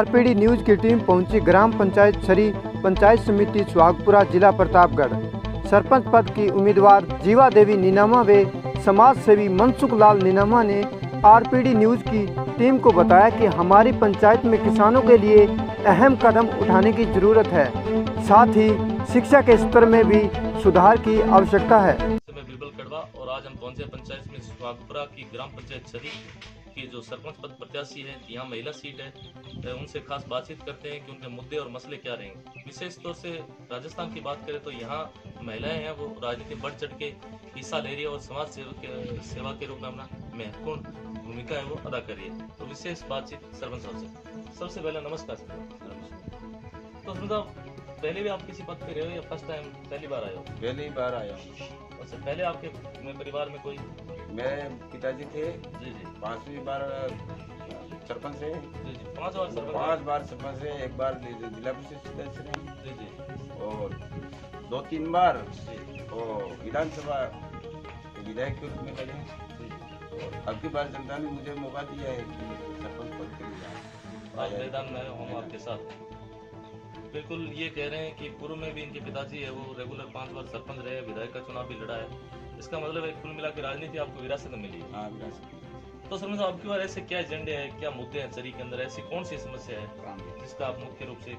RPD news की team पहुंची ग्राम पंचायत छरी पंचायत समिति सुहागपुरा, जिला प्रतापगढ़। सरपंच पद की उम्मीदवार जीवा देवी नीनामा व समाज सेवी मनसुख लाल नीनामा ने आरपीडी न्यूज की टीम को बताया कि हमारी पंचायत में किसानों के लिए अहम कदम उठाने की जरूरत है, साथ ही शिक्षा के स्तर में भी सुधार की आवश्यकता है। मैं बिरबल कड़वा और आज हम पहुंचे पंचायत में सुहागपुरा की ग्राम पंचायत छरी की जो सरपंच पद प्रत्याशी है, यहाँ महिला सीट है, उनसे खास बातचीत करते हैं कि उनके मुद्दे और मसले क्या रहेंगे। विशेष तौर से राजस्थान की बात करें तो यहाँ महिलाएं हैं वो राजनीति बढ़ चढ़ के हिस्सा ले रही है और समाज सेवा के रूप में अपना महत्वपूर्ण भूमिका है वो अदा कर रही है। तो विशेष बातचीत सरपंच साहब से। सबसे पहले नमस्कार सर। तो मतलब पहले भी आप किसी पद पे रहे हो या फर्स्ट टाइम पहली बार आए हो? पहली बार आया हूँ। अच्छा, पहले आपके परिवार में कोई? मेरे पिताजी थे जी जी 5वीं बार सरपंच रहे। जी जी 5 बार सरपंच? 5 बार सरपंच रहे, 1 बार जिला परिषद सदस्य रहे जी जी और 2-3 बार जी और विधानसभा विधायक के रूप में लगे। और अब की बार जनता ने मुझे मौका दिया है कि सरपंच पद के लिए आज मैदान में हम आपके साथ। बिल्कुल ये कह रहे हैं कि पूर्व में भी इनके पिताजी है वो रेगुलर 5 बार सरपंच रहे, विधायक का चुनाव भी लड़ा है। इसका मतलब है कुल मिला के राजनीति आपको विरासत में मिली है। हाँ, विरासत। तो सरपंच आपकी बार ऐसे क्या एजेंडे है, क्या मुद्दे हैं छरी के अंदर, ऐसी कौन सी समस्या है जिसका आप मुख्य रूप से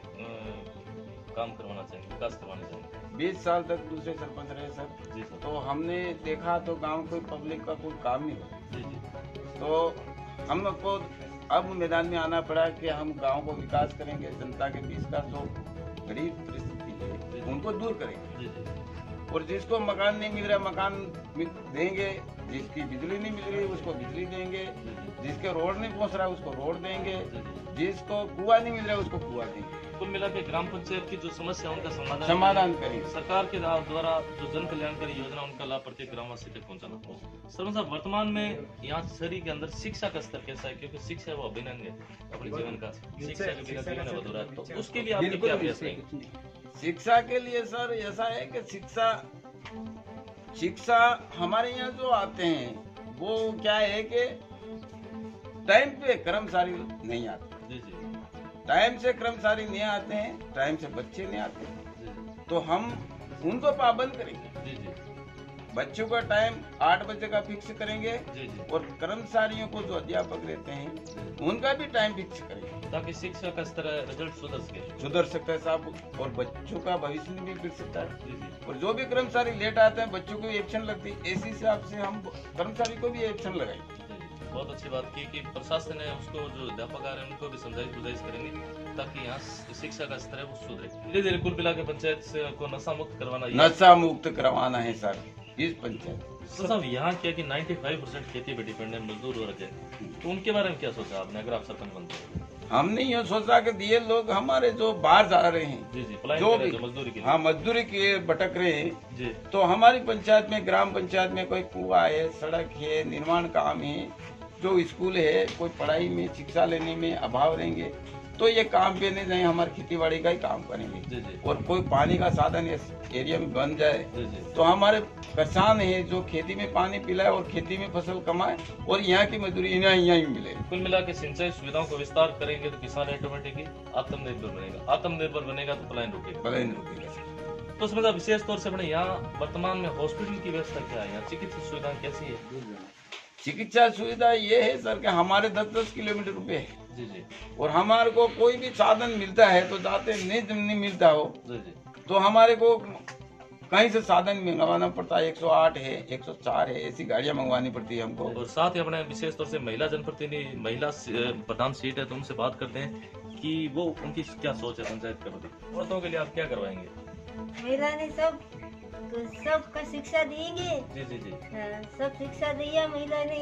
काम करवाना चाहेंगे, विकास करवाना चाहेंगे? 20 साल तक दूसरे सरपंच रहे सर। जी सर। तो हमने देखा तो गांव कोई पब्लिक का कोई काम नहीं हो। जी जी। तो हम लोग को अब मैदान में आना पड़ा कि हम गांव को विकास करेंगे, जनता के बीच का जो गरीब परिस्थिति है उनको दूर करेंगे। जी जी। और जिसको मकान नहीं मिल रहा मकान देंगे, जिसकी बिजली नहीं मिल रही उसको बिजली देंगे, जिसके रोड नहीं पहुंच रहा उसको रोड देंगे, जिसको कुआं नहीं मिल रहा उसको कुआं देंगे। कुल मिला के ग्राम पंचायत की जो समस्या उनका समाधान करेंगे। सरकार के द्वारा जो जन कल्याणकारी योजना उनका लाभ प्रत्येक ग्रामवासी तक पहुंचाना। सरपंच साहब, वर्तमान में यहाँ छरी के अंदर शिक्षा का स्तर कैसा है? क्योंकि शिक्षा वो अभिन्न अंग है अपने जीवन का, शिक्षा के बिना जीवन अधूरा है। तो उसके लिए आपके क्या प्रयास रहेंगे? शिक्षा के लिए सर ऐसा है कि शिक्षा हमारे यहाँ जो आते हैं वो क्या है कि टाइम पे कर्मचारी नहीं आते। जी जी। टाइम से कर्मचारी नहीं आते हैं, टाइम से बच्चे नहीं आते हैं, तो हम उनको पाबंद करेंगे। जी जी। बच्चों का टाइम 8 बजे का फिक्स करेंगे। जी जी। और कर्मचारियों को जो अध्यापक रहते हैं उनका भी टाइम फिक्स करेंगे ताकि शिक्षा का स्तर रिजल्ट सुधर सकता है साहब, और बच्चों का भविष्य भी गिर सकता है। जी जी। और जो भी कर्मचारी लेट आते हैं बच्चों को भी एक्शन लगती है, इसी हिसाब से हम कर्मचारी को भी एक्शन लगाएंगे। बहुत अच्छी बात की कि प्रशासन है उसको, जो अध्यापक आ रहे हैं उनको भी समझाइश बुझाइश करेंगे ताकि यहाँ शिक्षा का स्तर है वो सुधरे। धीरे धीरे कुल मिला के पंचायत को नशा मुक्त करवाना, नशा मुक्त करवाना है सर इस पंचायत। तो साहब यहाँ क्या कि 95% खेती पे डिपेंड है, मजदूर वर्ग है, तो उनके बारे में क्या सोचा आपने अगर आप सरपंच बनते हैं? हमने ये सोचा कि ये लोग हमारे जो बाहर जा रहे हैं, जी जी, जो भी मजदूरी की, हाँ मजदूरी के भटक रहे हैं जी, तो हमारी पंचायत में, ग्राम पंचायत में कोई कुआं है, सड़क है, निर्माण काम है, जो स्कूल है, कोई पढ़ाई में शिक्षा लेने में अभाव रहेंगे तो ये काम पे नहीं जाए, हमारे खेती बाड़ी का ही काम करेंगे। जी जी। और कोई पानी का साधन इस एरिया में बन जाए जी जी। तो हमारे किसान है जो खेती में पानी पिलाए और खेती में फसल कमाए और यहाँ की मजदूरी यहाँ ही मिले। कुल मिला के सिंचाई सुविधाओं को विस्तार करेंगे तो किसान ऑटोमेटिकली आत्मनिर्भर बनेगा, आत्मनिर्भर बनेगा तो पलायन रुकेगा। तो समझा विशेष तौर से अपने यहाँ वर्तमान में हॉस्पिटल की व्यवस्था क्या है, यहाँ चिकित्सा सुविधाएं कैसी है? चिकित्सा सुविधा ये है सर कि हमारे 10-10 किलोमीटर पे है। जी जी। और हमारे को कोई भी साधन मिलता है तो जाते नहीं मिलता हो जी जी। तो हमारे को कहीं से साधन मंगवाना पड़ता है। 108 है, 104 है, ऐसी गाड़ियां मंगवानी पड़ती है हमको। और साथ ही अपने विशेष तौर से महिला जनप्रतिनिधि, महिला प्रधान सीट है तो उनसे बात करते हैं कि वो उनकी क्या सोच है पंचायत के प्रति। औरतों के लिए आप क्या करवाएंगे? महिला ने सबका शिक्षा देंगे। जी जी जी। सब शिक्षा दिया महिला ने,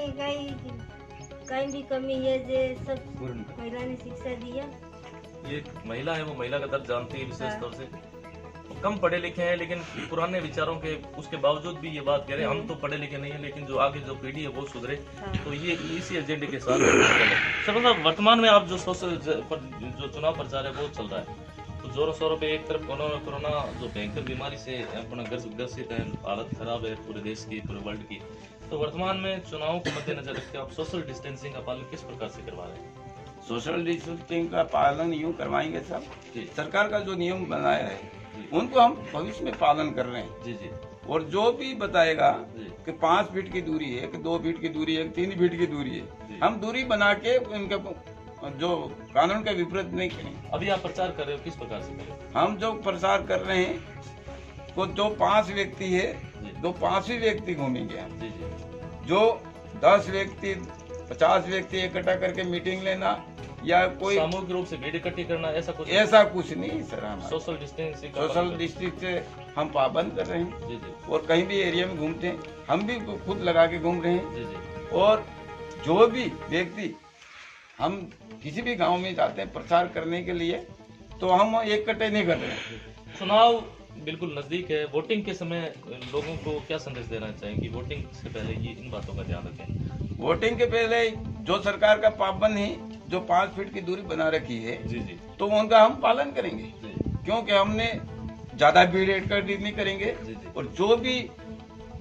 कहीं भी कमी है जे सब महिला ने शिक्षा दिया। ये महिला है वो महिला का दर्द जानती है, विशेष तौर से कम पढ़े लिखे हैं लेकिन पुराने विचारों के उसके बावजूद भी ये बात कह रहे हैं हम तो पढ़े लिखे नहीं है लेकिन जो आगे जो पीढ़ी है वो सुधरे। तो ये इसी एजेंडे के साथ सर मतलब वर्तमान में आप जो चुनाव प्रचार है वो चल रहा है तो जोरों शोरों पे एक तरफ कोरोना जो भयंकर बीमारी से अपना ग्रसित है, हालत खराब है पूरे देश की, पूरे वर्ल्ड की। तो वर्तमान में चुनावों को मद्देनजर रखते आप सोशल डिस्टेंसिंग का पालन किस प्रकार से करवा रहे हैं? सोशल डिस्टेंसिंग का पालन यूं करवाएंगे सब। जी सरकार का जो नियम बनाया है उनको हम भविष्य में पालन कर रहे हैं। जी जी और जो भी बताएगा जी कि 5 फीट की दूरी है, कि 2 फीट की दूरी है, कि 3 फीट की दूरी जी। है, हम दूरी बना के उनके जो कानून के विपरीत नहीं करेंगे। अभी आप प्रचार कर रहे हो, किस प्रकार से कर रहे हो? हम जो प्रसार कर रहे हैं वो जो 5 व्यक्ति है, जी जो 5 ही व्यक्ति घूमेंगे हम। जी जी जो 10 व्यक्ति 50 व्यक्ति इकट्ठा करके मीटिंग लेना या कोई सामूहिक रूप से भीड़ इकट्ठी करना, ऐसा कुछ ऐसा कुछ नहीं सर। हम सोशल डिस्टेंसिंग का सोशल पालन डिस्ट्रिक्ट से हम पाबंद कर रहे हैं। कर- जी जी और कहीं भी एरिया में घूमते हैं हम भी खुद लगा के घूम रहे हैं। जी जी और जो भी व्यक्ति हम किसी भी गांव में जाते हैं प्रचार करने के लिए तो हम इकट्ठे नहीं कर रहे हैं। चुनाव बिल्कुल नजदीक है। वोटिंग के समय लोगों को क्या संदेश देना चाहिए कि वोटिंग से पहले ये इन बातों का ध्यान रखें? वोटिंग के पहले जो सरकार का पाबंद है, जो 5 फीट की दूरी बना रखी है, जी जी तो उनका हम पालन करेंगे। जी क्योंकि हमने ज्यादा भीड़ इकट्ठी नहीं करेंगे। जी जी और जो भी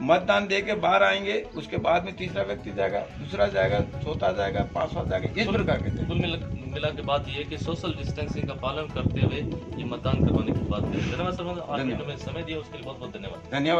मतदान दे के बाहर आएंगे उसके बाद में तीसरा व्यक्ति जाएगा, दूसरा जाएगा, चौथा जाएगा, 5वां जाएगा, इस प्रकार के कुल मिला के बात ये है कि सोशल डिस्टेंसिंग का पालन करते हुए ये मतदान करवाने की बात करें। धन्यवाद सर, आपने हमें समय दिया उसके लिए बहुत बहुत धन्यवाद। धन्यवाद।